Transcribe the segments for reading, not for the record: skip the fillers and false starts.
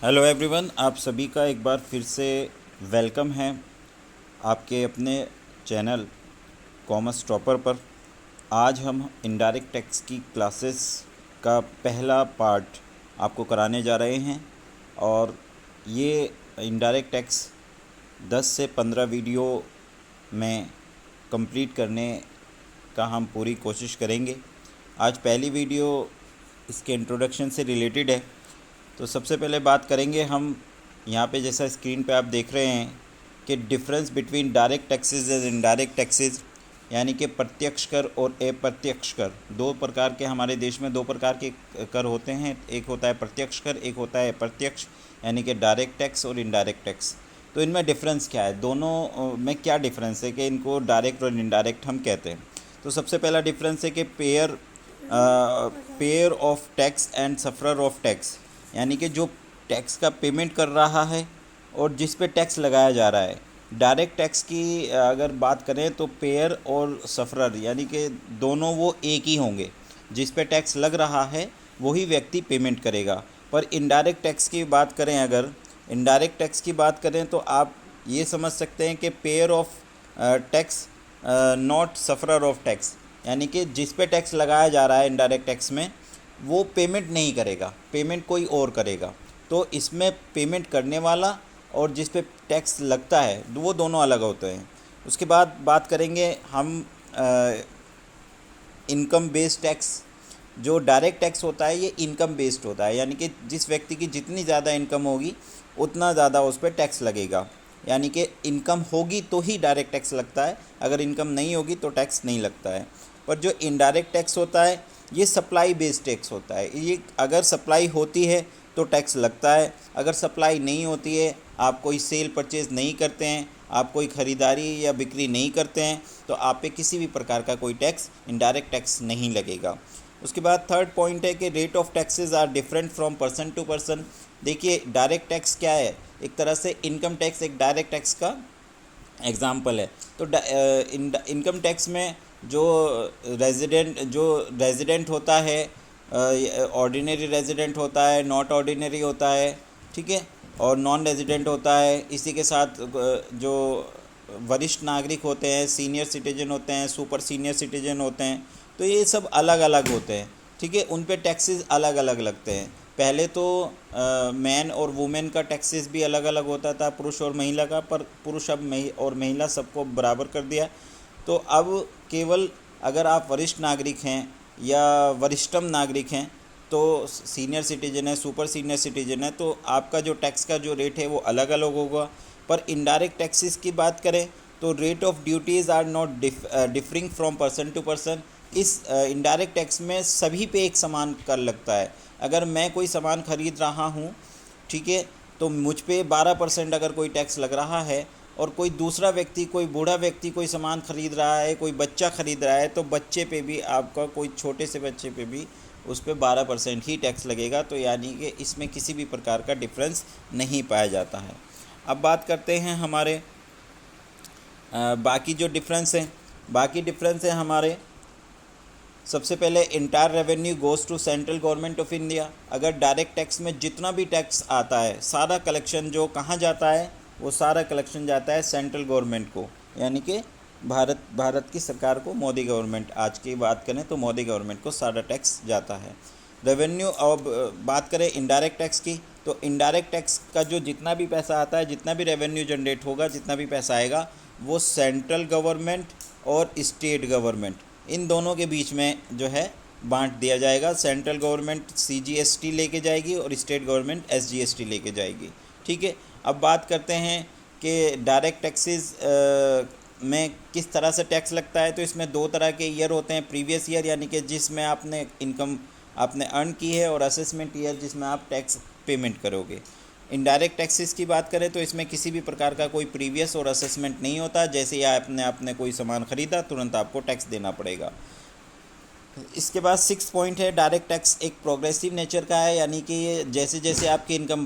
Hello everyone, आप सभी का एक बार फिर से वेलकम है आपके अपने चैनल कॉमर्स टॉपर पर। आज हम इनडायरेक्ट टैक्स की क्लासेस का पहला पार्ट आपको कराने जा रहे हैं और ये इनडायरेक्ट टैक्स 10 से 15 वीडियो में कंप्लीट करने का हम पूरी कोशिश करेंगे। आज पहली वीडियो इसके इंट्रोडक्शन से रिलेटेड है। तो सबसे पहले बात करेंगे हम यहाँ पे, जैसा स्क्रीन पे आप देख रहे हैं कि difference between direct taxes and indirect taxes, यानी कि प्रत्यक्ष कर और अप्रत्यक्ष कर। दो प्रकार के हमारे देश में दो प्रकार के कर होते हैं, एक होता है प्रत्यक्ष कर, एक होता है अप्रत्यक्ष, यानी कि डायरेक्ट टैक्स और इनडायरेक्ट टैक्स। तो इनमें डिफरेंस क्या है, दोनों में क्या डिफरेंस है कि इनको डायरेक्ट और इनडायरेक्ट हम कहते हैं। तो सबसे पहला डिफरेंस है कि pair of tax and sufferer of tax, यानी कि जो टैक्स का पेमेंट कर रहा है और जिस पे टैक्स लगाया जा रहा है। डायरेक्ट टैक्स की अगर बात करें तो पेयर और सफरर, यानी कि दोनों वो एक ही होंगे, जिस पे टैक्स लग रहा है वही व्यक्ति पेमेंट करेगा। पर इनडायरेक्ट टैक्स की बात करें, अगर इनडायरेक्ट टैक्स की बात करें तो आप ये समझ सकते हैं कि pair of tax not sufferer of tax, यानी कि जिस पे टैक्स लगाया जा रहा है इनडायरेक्ट टैक्स में वो पेमेंट नहीं करेगा, पेमेंट कोई और करेगा। तो इसमें पेमेंट करने वाला और जिस पे टैक्स लगता है वो दोनों अलग होते हैं। उसके बाद बात करेंगे हम इनकम बेस्ड टैक्स। जो डायरेक्ट टैक्स होता है ये इनकम बेस्ड होता है, यानी कि जिस व्यक्ति की जितनी ज़्यादा इनकम होगी उतना ज़्यादा उस पर टैक्स लगेगा, यानी कि इनकम होगी तो ही डायरेक्ट टैक्स लगता है, अगर इनकम नहीं होगी तो टैक्स नहीं लगता है। पर जो इनडायरेक्ट टैक्स होता है ये सप्लाई बेस्ड टैक्स होता है। ये अगर सप्लाई होती है तो टैक्स लगता है, अगर सप्लाई नहीं होती है, आप कोई सेल परचेज़ नहीं करते हैं, आप कोई ख़रीदारी या बिक्री नहीं करते हैं, तो आप पे किसी भी प्रकार का कोई टैक्स, इनडायरेक्ट टैक्स नहीं लगेगा। उसके बाद थर्ड पॉइंट है कि rate of taxes are different from person to person. देखिए डायरेक्ट टैक्स क्या है, एक तरह से इनकम टैक्स एक डायरेक्ट टैक्स का एग्ज़ाम्पल है। तो इनकम टैक्स में जो रेजिडेंट होता है, ऑर्डिनरी रेजिडेंट होता है, नॉट ऑर्डिनरी होता है, ठीक है, और नॉन रेजिडेंट होता है। इसी के साथ जो वरिष्ठ नागरिक होते हैं, सीनियर सिटीजन होते हैं, सुपर सीनियर सिटीजन होते हैं, तो ये सब अलग अलग होते हैं, ठीक है। उन पे टैक्सेस अलग अलग लगते हैं। पहले तो मैन और वुमेन का टैक्सेस भी अलग अलग होता था, पुरुष और महिला का, पर पुरुष अब और महिला सबको बराबर कर दिया। तो अब केवल अगर आप वरिष्ठ नागरिक हैं या वरिष्ठतम नागरिक हैं, तो सीनियर सिटीजन है, सुपर सीनियर सिटीजन है, तो आपका जो टैक्स का जो रेट है वो अलग अलग होगा। पर इनडायरेक्ट टैक्सेस की बात करें तो rate of duties are not differing from person to person. इस इनडायरेक्ट टैक्स में सभी पे एक समान कर लगता है। अगर मैं कोई सामान खरीद रहा हूँ, ठीक है, तो मुझ पे 12% अगर कोई टैक्स लग रहा है और कोई दूसरा व्यक्ति, कोई बूढ़ा व्यक्ति कोई सामान खरीद रहा है, कोई बच्चा खरीद रहा है, तो बच्चे पे भी आपका, कोई छोटे से बच्चे पे भी उस पर 12% ही टैक्स लगेगा। तो यानी कि इसमें किसी भी प्रकार का डिफरेंस नहीं पाया जाता है। अब बात करते हैं हमारे बाकी जो डिफरेंस हैं। बाकी डिफरेंस है हमारे, सबसे पहले entire revenue goes to central government of India. अगर डायरेक्ट टैक्स में जितना भी टैक्स आता है, सारा कलेक्शन जो कहाँ जाता है, वो सारा कलेक्शन जाता है सेंट्रल गवर्नमेंट को, यानी कि भारत की सरकार को, मोदी गवर्नमेंट। आज की बात करें तो मोदी गवर्नमेंट को सारा टैक्स जाता है। रेवेन्यू, अब बात करें इनडायरेक्ट टैक्स की, तो इनडायरेक्ट टैक्स का जो जितना भी पैसा आता है, जितना भी रेवेन्यू जनरेट होगा, जितना भी पैसा आएगा, वो सेंट्रल गवर्नमेंट और स्टेट गवर्नमेंट, इन दोनों के बीच में जो है बांट दिया जाएगा। सेंट्रल गवर्नमेंट CGST लेके जाएगी और स्टेट गवर्नमेंट SGST लेके जाएगी, ठीक है। अब बात करते हैं कि डायरेक्ट टैक्सेस में किस तरह से टैक्स लगता है। तो इसमें दो तरह के ईयर होते हैं, प्रीवियस ईयर यानी कि जिसमें आपने इनकम आपने अर्न की है, और असेसमेंट ईयर जिसमें आप टैक्स पेमेंट करोगे। इनडायरेक्ट टैक्सेस की बात करें तो इसमें किसी भी प्रकार का कोई प्रीवियस और असेसमेंट नहीं होता। जैसे ही आपने कोई सामान ख़रीदा, तुरंत आपको टैक्स देना पड़ेगा। इसके बाद 6 पॉइंट है, डायरेक्ट टैक्स एक प्रोग्रेसिव नेचर का है, यानी कि ये जैसे जैसे आपकी इनकम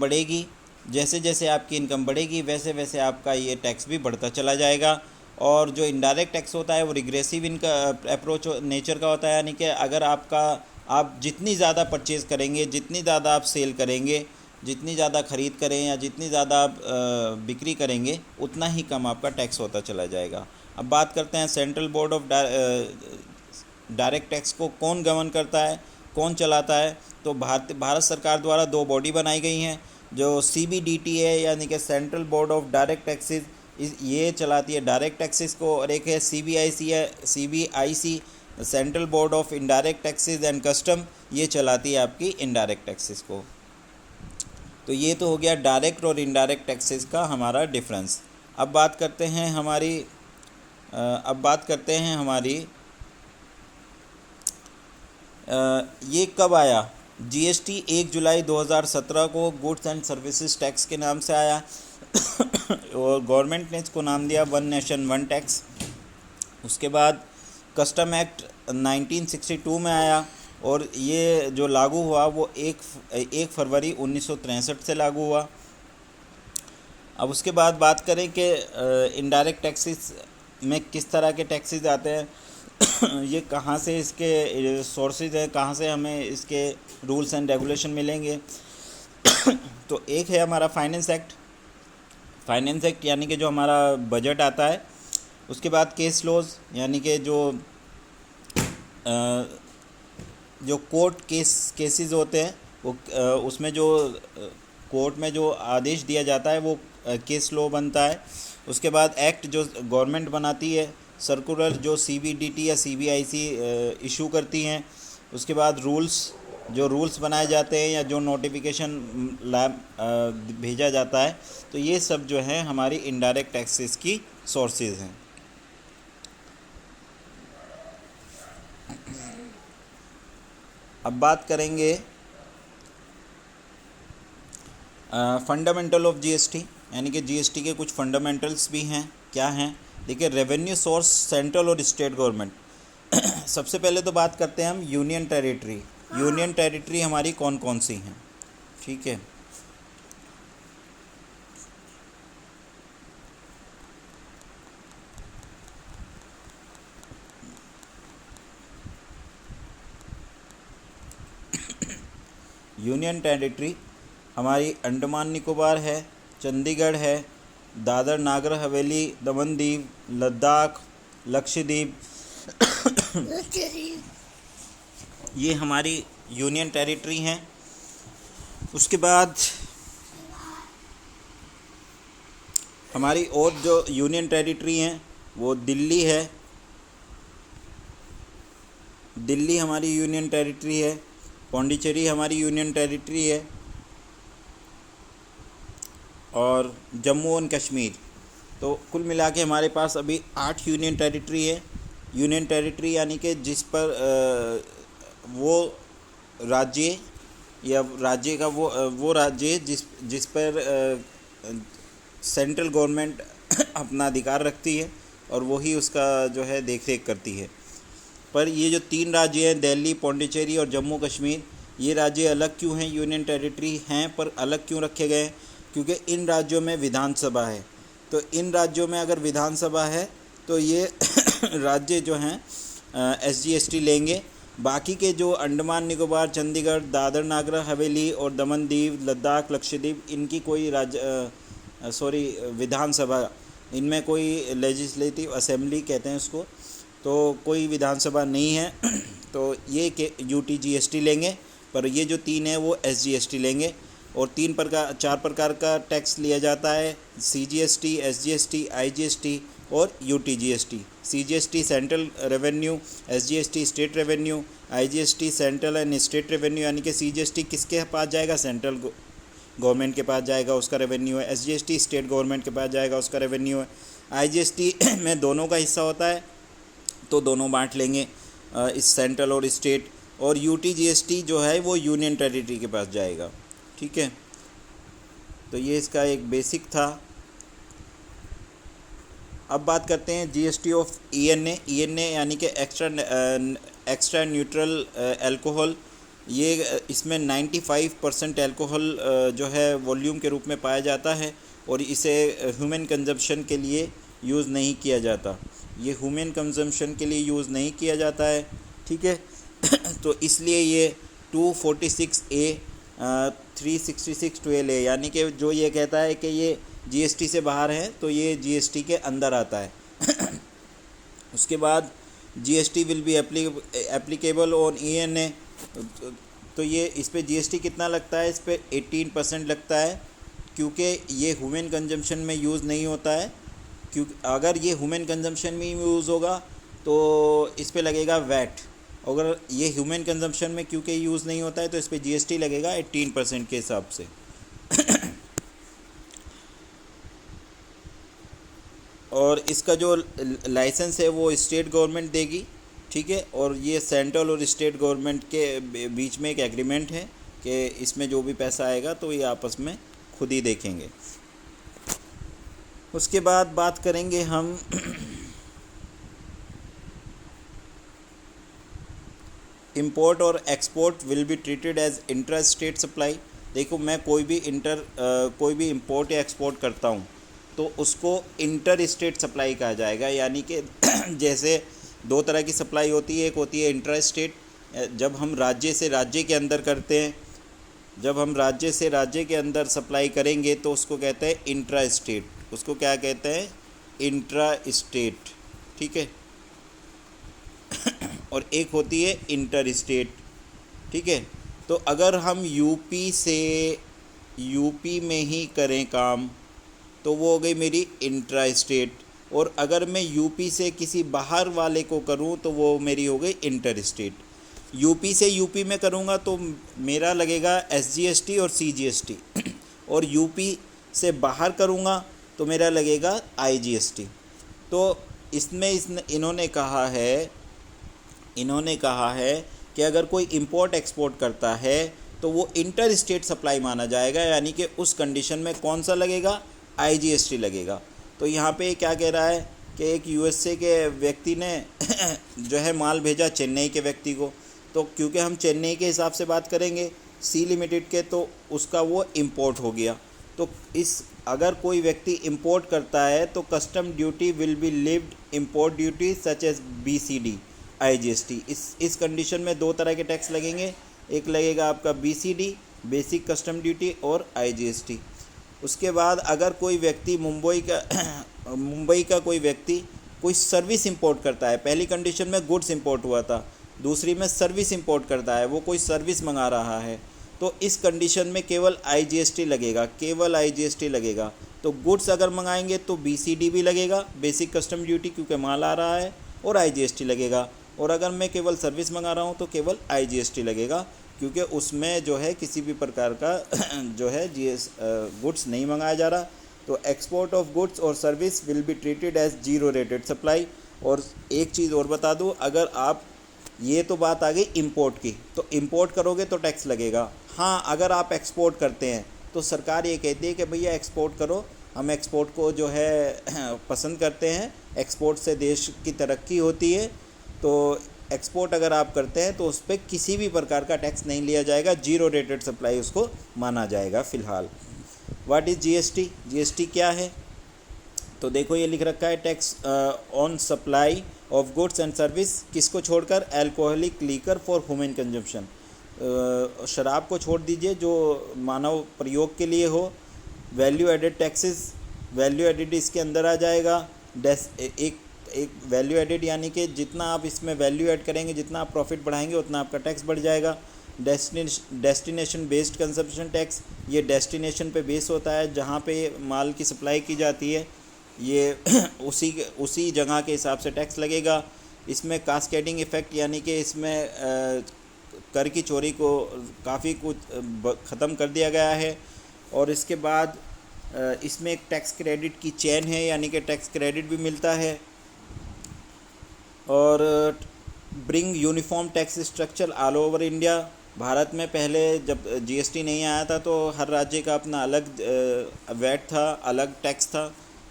बढ़ेगी, वैसे वैसे आपका ये टैक्स भी बढ़ता चला जाएगा। और जो इनडायरेक्ट टैक्स होता है वो रिग्रेसिव इनका अप्रोच नेचर का होता है, यानी कि अगर आप जितनी ज़्यादा परचेज़ करेंगे, जितनी ज़्यादा आप सेल करेंगे, जितनी ज़्यादा ख़रीद करें या जितनी ज़्यादा आप बिक्री करेंगे उतना ही कम आपका टैक्स होता चला जाएगा। अब बात करते हैं central board of direct tax को कौन गवर्न करता है, कौन चलाता है। तो भारत सरकार द्वारा दो बॉडी बनाई गई हैं, जो CBDT है यानी कि central board of direct taxes, ये चलाती है डायरेक्ट टैक्सेस को, और एक है CBIC central board of indirect taxes and custom, ये चलाती है आपकी इनडायरेक्ट टैक्सेस को। तो ये तो हो गया डायरेक्ट और इनडायरेक्ट टैक्सेस का हमारा डिफरेंस। अब बात करते हैं हमारी ये कब आया। GST 1 जुलाई 2017 को गुड्स एंड सर्विसेज टैक्स के नाम से आया और गवर्नमेंट ने इसको नाम दिया वन नेशन वन टैक्स। उसके बाद कस्टम एक्ट 1962 में आया और ये जो लागू हुआ वो 1 फरवरी 1963 से लागू हुआ। अब उसके बाद बात करें कि इनडायरेक्ट टैक्सेस में किस तरह के टैक्सेस आते हैं ये कहाँ से इसके सोर्सेज हैं, कहाँ से हमें इसके रूल्स एंड रेगुलेशन मिलेंगे। तो एक है हमारा फाइनेंस एक्ट यानी कि जो हमारा बजट आता है। उसके बाद केस लॉज यानी कि जो कोर्ट केसेस होते हैं वो उसमें जो कोर्ट में जो आदेश दिया जाता है वो केस लॉ बनता है। उसके बाद एक्ट जो गवर्नमेंट बनाती है, सर्कुलर जो CBDT या CBIC इशू करती हैं। उसके बाद रूल्स बनाए जाते हैं या जो नोटिफिकेशन भेजा जाता है। तो ये सब जो है हमारी इनडायरेक्ट टैक्सेस की सोर्सेज हैं। अब बात करेंगे फंडामेंटल ऑफ GST यानी कि GST के कुछ फंडामेंटल्स भी हैं। क्या हैं देखिए, रेवेन्यू सोर्स सेंट्रल और स्टेट गवर्नमेंट। सबसे पहले तो बात करते हैं हम यूनियन टेरिटरी हमारी कौन कौन सी हैं। ठीक है, यूनियन टेरिटरी हमारी अंडमान निकोबार है, चंडीगढ़ है, दादर नागर हवेली, दमन दीव, लद्दाख, लक्षद्वीप ये हमारी यूनियन टेरिटरी हैं। उसके बाद हमारी और जो यूनियन टेरिटरी हैं वो दिल्ली है, दिल्ली हमारी यूनियन टेरिटरी है, पौंडीचेरी हमारी यूनियन टेरिटरी है और जम्मू एंड कश्मीर। तो कुल मिला के हमारे पास अभी 8 यूनियन टेरिटरी है। यूनियन टेरिटरी यानी कि जिस पर वो राज्य या राज्य का वो राज्य जिस पर सेंट्रल गवर्नमेंट अपना अधिकार रखती है और वही उसका जो है देख रेख करती है। पर ये जो 3 राज्य हैं दिल्ली, पौंडीचेरी और जम्मू कश्मीर, ये राज्य अलग क्यों हैं, यूनियन टेरिटरी हैं पर अलग क्यों रखे गए हैं? क्योंकि इन राज्यों में विधानसभा है। तो इन राज्यों में अगर विधानसभा है तो ये राज्य जो हैं SGST लेंगे। बाकी के जो अंडमान निकोबार, चंडीगढ़, दादर नागर हवेली और दमन दीव, लद्दाख, लक्षद्वीप, इनकी कोई विधानसभा, इनमें कोई लेजिस्लेटिव असेंबली कहते हैं उसको, तो कोई विधानसभा नहीं है। तो ये के UTGST लेंगे, पर ये जो 3 है वो SGST लेंगे। और 4 प्रकार का टैक्स लिया जाता है, CGST, SGST, IGST और UTGST। CGST central revenue, SGST state revenue, IGST central and state revenue यानी कि CGST किसके पास जाएगा, सेंट्रल गवर्नमेंट के पास जाएगा, उसका रेवेन्यू है। SGST स्टेट गवर्नमेंट के पास जाएगा, उसका रेवेन्यू है। IGST में दोनों का हिस्सा होता है तो दोनों बांट लेंगे, इस सेंट्रल और स्टेट। और UTGST जो है वो यूनियन टेरिटरी के पास जाएगा। ठीक है, तो ये इसका एक बेसिक था। अब बात करते हैं GST ऑफ ENA यानी कि एक्स्ट्रा न्यूट्रल एल्कोहल। ये इसमें 95% एल्कोहल जो है वॉल्यूम के रूप में पाया जाता है और इसे ह्यूमन कंजम्पशन के लिए यूज़ नहीं किया जाता। ये ह्यूमन कंजम्पशन के लिए यूज़ नहीं किया जाता है। ठीक है तो इसलिए ये 246A 366(12)A, यानी कि जो ये कहता है कि ये जीएसटी से बाहर है तो ये जीएसटी के अंदर आता है। उसके बाद GST will be applicable on ENA, तो ये इस पे जीएसटी कितना लगता है, इस पे 18% लगता है, क्योंकि ये ह्यूमन कंजम्पशन में यूज़ नहीं होता है। क्योंकि अगर ये ह्यूमन कंजम्पशन में यूज़ होगा तो इस पे लगेगा वैट, अगर ये ह्यूमन कंजम्पशन में क्योंकि यूज़ नहीं होता है तो इस पे जीएसटी लगेगा 18% के हिसाब से। और इसका जो लाइसेंस है वो स्टेट गवर्नमेंट देगी, ठीक है। और ये सेंट्रल और स्टेट गवर्नमेंट के बीच में एक एग्रीमेंट है कि इसमें जो भी पैसा आएगा तो ये आपस में खुद ही देखेंगे। उसके बाद बात करेंगे हम इंपोर्ट और export will be treated as inter state supply. देखो, मैं कोई भी इंपोर्ट या एक्सपोर्ट करता हूँ तो उसको इंटर स्टेट सप्लाई कहा जाएगा, यानी कि जैसे दो तरह की सप्लाई होती है, एक होती है इंटर स्टेट, जब हम राज्य से राज्य के अंदर करते हैं, जब हम राज्य से राज्य के अंदर सप्लाई करेंगे तो उसको कहते हैं इंट्रा स्टेट, उसको क्या कहते हैं, इंट्रा स्टेट, ठीक है। और एक होती है इंटर स्टेट, ठीक है। तो अगर हम यूपी में ही करें काम तो वो हो गई मेरी इंट्रा स्टेट, और अगर मैं यूपी से किसी बाहर वाले को करूं तो वो मेरी हो गई इंटर स्टेट। यूपी से यूपी में करूंगा तो मेरा लगेगा एसजीएसटी और सीजीएसटी, और यूपी से बाहर करूंगा तो मेरा लगेगा आईजीएसटी। तो इसमें इन्होंने कहा है कि अगर कोई इंपोर्ट एक्सपोर्ट करता है तो वो इंटर स्टेट सप्लाई माना जाएगा, यानी कि उस कंडीशन में कौन सा लगेगा, आईजीएसटी लगेगा। तो यहाँ पे क्या कह रहा है कि एक यूएसए के व्यक्ति ने जो है माल भेजा चेन्नई के व्यक्ति को, तो क्योंकि हम चेन्नई के हिसाब से बात करेंगे सी लिमिटेड के, तो उसका वो इंपोर्ट हो गया। तो अगर कोई व्यक्ति इंपोर्ट करता है तो custom duty will be levied import duty such as BCD IGST. इस कंडीशन में दो तरह के टैक्स लगेंगे, एक लगेगा आपका बीसीडी बेसिक कस्टम ड्यूटी और आईजीएसटी। उसके बाद अगर कोई व्यक्ति मुंबई का कोई व्यक्ति कोई सर्विस इंपोर्ट करता है, पहली कंडीशन में गुड्स इंपोर्ट हुआ था, दूसरी में सर्विस इंपोर्ट करता है, वो कोई सर्विस मंगा रहा है, तो इस कंडीशन में केवल आईजीएसटी लगेगा, केवल आईजीएसटी लगेगा। तो गुड्स अगर मंगाएंगे तो बीसीडी भी लगेगा बेसिक कस्टम ड्यूटी क्योंकि माल आ रहा है, और आईजीएसटी लगेगा। और अगर मैं केवल सर्विस मंगा रहा हूँ तो केवल आईजीएसटी लगेगा, क्योंकि उसमें जो है किसी भी प्रकार का जो है गुड्स नहीं मंगाया जा रहा। तो एक्सपोर्ट ऑफ गुड्स और service will be treated as zero rated supply. और एक चीज़ और बता दूँ, अगर आप, ये तो बात आ गई इंपोर्ट की, तो इंपोर्ट करोगे तो टैक्स लगेगा। हाँ, अगर आप एक्सपोर्ट करते हैं तो सरकार ये कहती है कि भैया एक्सपोर्ट करो, हम एक्सपोर्ट को जो है पसंद करते हैं, एक्सपोर्ट से देश की तरक्की होती है। तो एक्सपोर्ट अगर आप करते हैं तो उस पर किसी भी प्रकार का टैक्स नहीं लिया जाएगा, जीरो रेटेड सप्लाई उसको माना जाएगा फ़िलहाल। What is GST? जीएसटी क्या है? तो देखो ये लिख रखा है, tax on supply of goods and service, किसको छोड़कर, alcoholic liquor for human consumption, शराब को छोड़ दीजिए जो मानव प्रयोग के लिए हो। Value added taxes, value added इसके अंदर आ जाएगा। एक वैल्यू एडेड यानी कि जितना आप इसमें वैल्यू ऐड करेंगे, जितना आप प्रॉफिट बढ़ाएंगे उतना आपका टैक्स बढ़ जाएगा। डेस्टिनेशन बेस्ड कंजम्पशन टैक्स, ये डेस्टिनेशन पे बेस होता है जहाँ पे माल की सप्लाई की जाती है, ये उसी जगह के हिसाब से टैक्स लगेगा। इसमें कास्केडिंग इफ़ेक्ट, यानी कि इसमें कर की चोरी को काफ़ी कुछ ख़त्म कर दिया गया है। और इसके बाद इसमें एक टैक्स क्रेडिट की चेन है, यानी कि टैक्स क्रेडिट भी मिलता है। और bring uniform tax structure all over India, Bharat में पहले जब जीएसटी नहीं आया था तो हर राज्य का अपना अलग वैट था, अलग टैक्स था,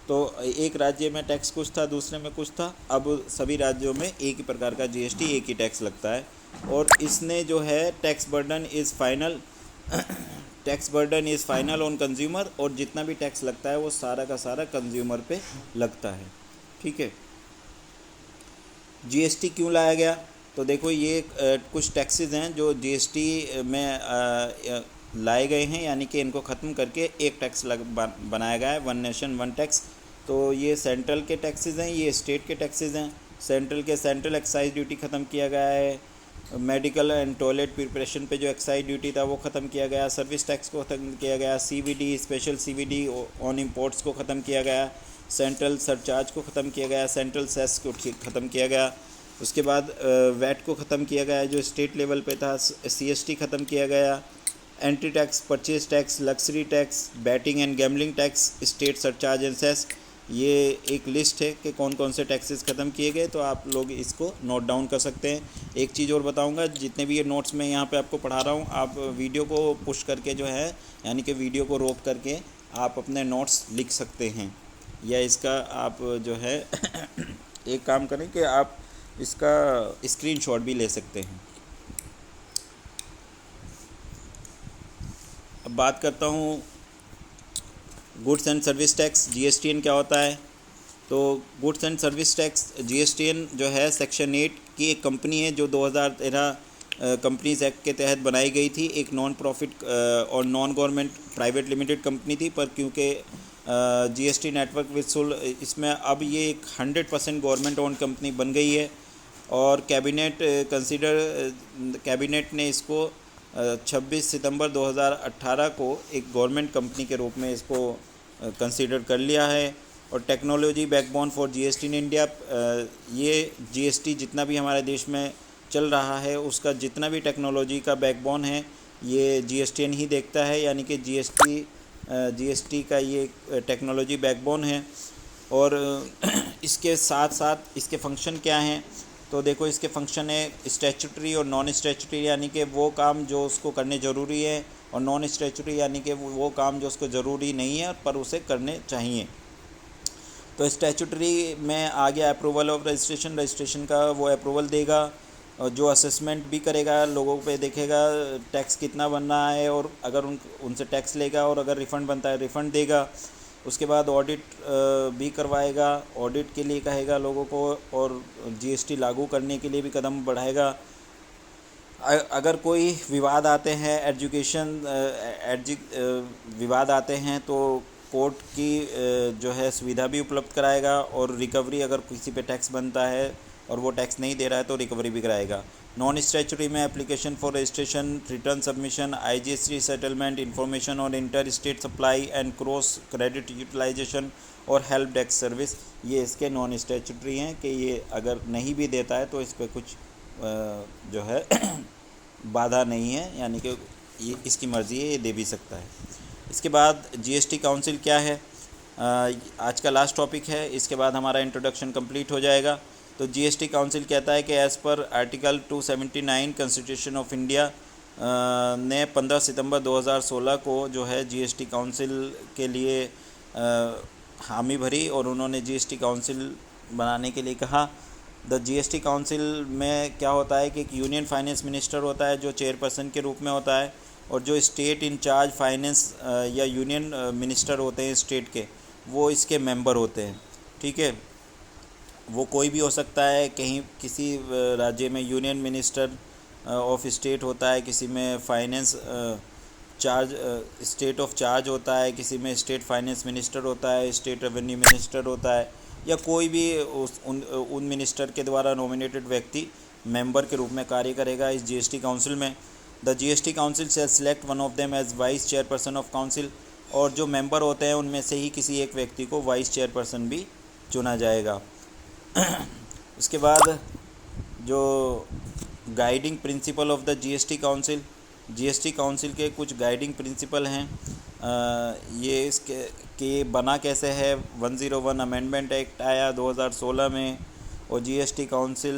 तो एक राज्य में टैक्स कुछ था, दूसरे में कुछ था। अब सभी राज्यों में एक ही प्रकार का जीएसटी, एक ही टैक्स लगता है। और इसने जो है tax burden is final on consumer, और जितना भी टैक्स लगता है वो सारा का सारा कंज्यूमर पे लगता है, ठीक है। जीएसटी क्यों लाया गया? तो देखो ये कुछ टैक्सेस हैं जो जीएसटी में लाए गए हैं, यानी कि इनको ख़त्म करके एक टैक्स बनाया गया है, वन नेशन वन टैक्स। तो ये सेंट्रल के टैक्सेस हैं, ये स्टेट के टैक्सेस हैं। सेंट्रल के सेंट्रल एक्साइज ड्यूटी ख़त्म किया गया है, मेडिकल एंड टॉयलेट प्रिपरेशन पे जो एक्साइज ड्यूटी था वो ख़त्म किया गया, सर्विस टैक्स को ख़त्म किया गया, CVD special CVD on imports को ख़त्म किया गया, सेंट्रल सरचार्ज को ख़त्म किया गया, सेंट्रल सेस को ख़त्म किया गया। उसके बाद वैट को ख़त्म किया गया जो स्टेट लेवल पे था, सीएसटी ख़त्म किया गया, entry tax, purchase tax, luxury tax, betting and gambling tax, state surcharge and cess. ये एक लिस्ट है कि कौन कौन से टैक्सेस ख़त्म किए गए, तो आप लोग इसको नोट डाउन कर सकते हैं। एक चीज़ और बताऊंगा, जितने भी ये नोट्स मैं यहाँ पे आपको पढ़ा रहा हूँ, आप वीडियो को पुश करके जो है, यानी कि वीडियो को रोक करके आप अपने नोट्स लिख सकते हैं, या इसका आप जो है एक काम करें कि आप इसका स्क्रीनशॉट भी ले सकते हैं। अब बात करता हूँ goods and service tax, GSTN क्या होता है। तो goods and service tax GSTN जो है सेक्शन 8 की एक कंपनी है जो 2013 कंपनीज एक्ट के तहत बनाई गई थी। एक नॉन प्रॉफिट और non government private limited company थी, पर क्योंकि जीएसटी नेटवर्क विसूल इसमें अब ये एक 100% गवर्नमेंट ओन कंपनी बन गई है, और कैबिनेट ने इसको 26 सितंबर 2018 को एक गवर्नमेंट कंपनी के रूप में इसको कंसीडर कर लिया है। और technology backbone for GST in India, ये जीएसटी जितना भी हमारे देश में चल रहा है उसका जितना भी टेक्नोलॉजी का बैकबोन है ये जीएसटीएन ही देखता है, यानी कि जीएसटी का ये टेक्नोलॉजी बैकबोन है। और इसके साथ साथ इसके फंक्शन क्या हैं, तो देखो इसके फंक्शन है स्टैच्यूटरी और नॉन स्टैच्यूटरी, यानी कि वो काम जो उसको करने ज़रूरी है, और नॉन स्टैच्यूटरी यानी कि वो काम जो उसको ज़रूरी नहीं है पर उसे करने चाहिए। तो स्टैच्यूटरी में आ गया अप्रूवल ऑफ रजिस्ट्रेशन का वो अप्रूवल देगा, और जो असेसमेंट भी करेगा, लोगों पे देखेगा टैक्स कितना बनना है, और अगर उनसे टैक्स लेगा और अगर रिफ़ंड बनता है रिफ़ंड देगा। उसके बाद ऑडिट भी करवाएगा, ऑडिट के लिए कहेगा लोगों को, और जीएसटी लागू करने के लिए भी कदम बढ़ाएगा। अगर कोई विवाद आते हैं विवाद आते हैं तो कोर्ट की जो है सुविधा भी उपलब्ध कराएगा, और रिकवरी अगर किसी पे टैक्स बनता है और वो टैक्स नहीं दे रहा है तो रिकवरी भी कराएगा। नॉन स्टैच्यूटरी में application for registration, return submission, IGST settlement, information और inter state supply and cross credit utilisation और हेल्प डेस्क सर्विस, ये इसके नॉन स्टैच्यूटरी हैं कि ये अगर नहीं भी देता है तो इस पर कुछ जो है बाधा नहीं है, यानी कि ये इसकी मर्ज़ी है, ये दे भी सकता है। इसके बाद जीएसटी काउंसिल क्या है, आज का लास्ट टॉपिक है, इसके बाद हमारा इंट्रोडक्शन कंप्लीट हो जाएगा। तो जीएसटी काउंसिल कहता है कि as per article 279 constitution of India ने 15 सितंबर 2016 को जो है जीएसटी काउंसिल के लिए हामी भरी, और उन्होंने जीएसटी काउंसिल बनाने के लिए कहा। द जीएसटी काउंसिल में क्या होता है कि एक यूनियन फाइनेंस मिनिस्टर होता है जो चेयरपर्सन के रूप में होता है, और जो स्टेट इंचार्ज फाइनेंस या यूनियन मिनिस्टर होते हैं स्टेट के, वो इसके मेंबर होते हैं। ठीक है, वो कोई भी हो सकता है, कहीं किसी राज्य में यूनियन मिनिस्टर ऑफ स्टेट होता है, किसी में फाइनेंस स्टेट ऑफ चार्ज होता है, किसी में स्टेट फाइनेंस मिनिस्टर होता है, स्टेट रेवेन्यू मिनिस्टर होता है, या कोई भी उन मिनिस्टर के द्वारा नॉमिनेटेड व्यक्ति मेंबर के रूप में कार्य करेगा इस जीएसटी काउंसिल में। द जीएसटी काउंसिल से select one of them as vice chairperson of council, और जो मेंबर होते हैं उनमें से ही किसी एक व्यक्ति को वाइस चेयरपर्सन भी चुना जाएगा। उसके बाद जो guiding principle of the GST council के कुछ गाइडिंग प्रिंसिपल हैं। ये इसके कि बना कैसे है, 101 अमेंडमेंट एक्ट आया 2016 में, और जीएसटी काउंसिल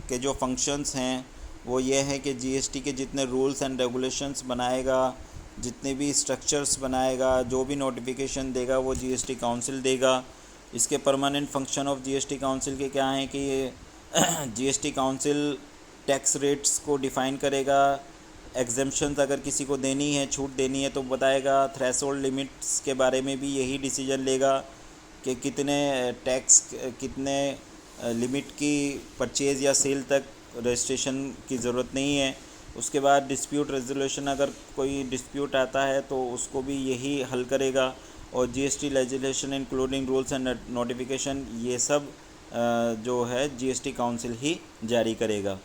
के जो फंक्शंस हैं वो ये हैं कि जीएसटी के जितने रूल्स एंड रेगुलेशंस बनाएगा, जितने भी स्ट्रक्चर्स बनाएगा, जो भी नोटिफिकेशन देगा वो जीएसटी काउंसिल देगा। इसके permanent function of GST council के क्या हैं कि ये जीएसटी काउंसिल टैक्स रेट्स को डिफ़ाइन करेगा, एग्जेम्पशंस अगर किसी को देनी है, छूट देनी है तो बताएगा, थ्रेशोल्ड लिमिट्स के बारे में भी यही डिसीजन लेगा कि कितने टैक्स, कितने लिमिट की परचेज़ या सेल तक रजिस्ट्रेशन की ज़रूरत नहीं है। उसके बाद डिस्प्यूट रेजोल्यूशन, अगर कोई डिस्प्यूट आता है तो उसको भी यही हल करेगा। और GST legislation including rules and notification, ये सब जो है जीएसटी काउंसिल ही जारी करेगा।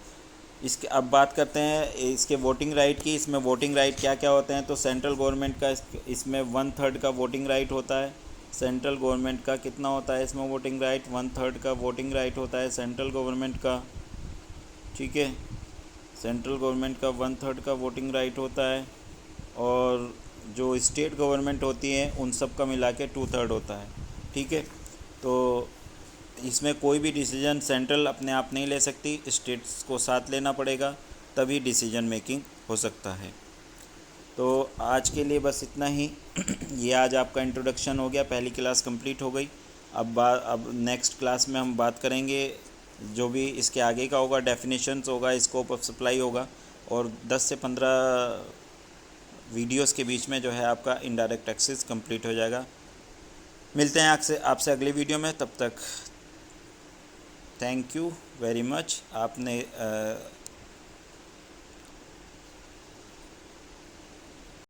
इसके अब बात करते हैं इसके वोटिंग राइट की। इसमें वोटिंग राइट क्या क्या होते हैं, तो सेंट्रल गवर्नमेंट का इसमें 1/3 का वोटिंग राइट होता है। सेंट्रल गवर्नमेंट का कितना होता है इसमें वोटिंग राइट, 1/3 का वोटिंग राइट होता है सेंट्रल गवर्नमेंट का। ठीक है, सेंट्रल गवर्नमेंट का 1/3 का वोटिंग राइट होता है। और जो स्टेट गवर्नमेंट होती है उन सब का मिला के 2/3 होता है। ठीक है, तो इसमें कोई भी डिसीजन सेंट्रल अपने आप नहीं ले सकती, स्टेट्स को साथ लेना पड़ेगा, तभी डिसीजन मेकिंग हो सकता है। तो आज के लिए बस इतना ही। ये आज आपका इंट्रोडक्शन हो गया, पहली क्लास कंप्लीट हो गई। अब नेक्स्ट क्लास में हम बात करेंगे, जो भी इसके आगे का होगा, डेफिनेशंस होगा, स्कोप ऑफ सप्लाई होगा, और 10 से 15 वीडियोस के बीच में जो है आपका इनडायरेक्ट टैक्सेस कंप्लीट हो जाएगा। मिलते हैं आपसे अगली वीडियो में, तब तक थैंक यू वेरी मच। आपने